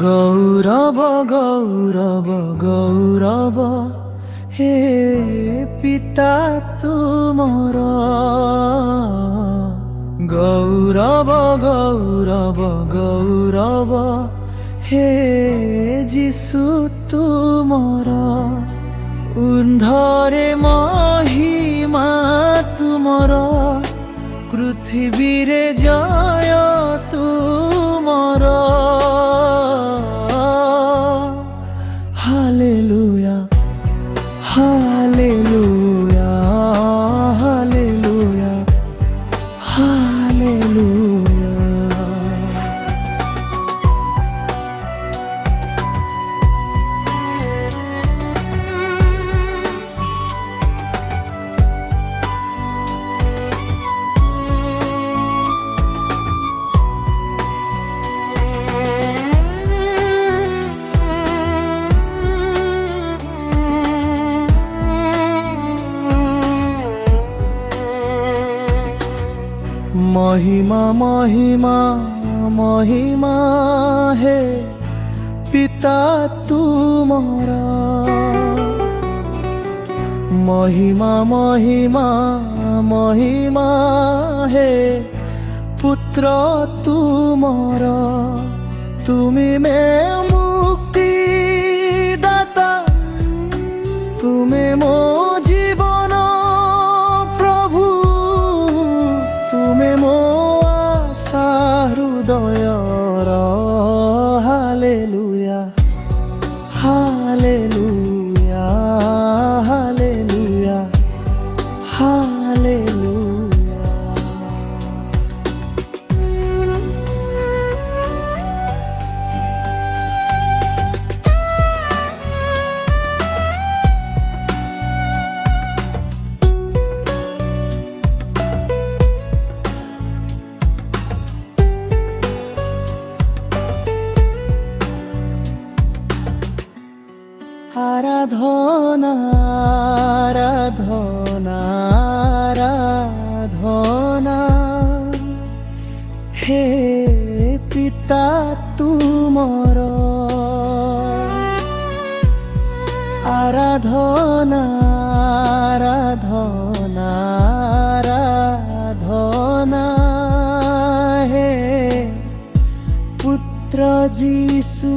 গৌরব গৌরব গৌরব হে পিতা তুমর। গৌরব গৌরব গৌরব হে যিশু তুমর। ঊর্ধ্বরে মহিমা তুমর, পৃথিবীরে জয় তুমর। Hallelujah hallelujah hallelujah hallelujah. মহিমা মহিমা মহিমা হে পিতা তুমর। মহিমা মহিমা মহিমা হে পুত্র তুমর। তুমি মে মুক্তি দাতা, তুমি মো জীবন প্রভু, তুমি মো আশা হৃদয়র। Hallelujah hallelujah hallelujah hallelujah. আরাধনা আরাধনা আরাধনা হে পিতা তুমর। আরাধনা আরাধনা আরাধনা হে পুত্র যিশু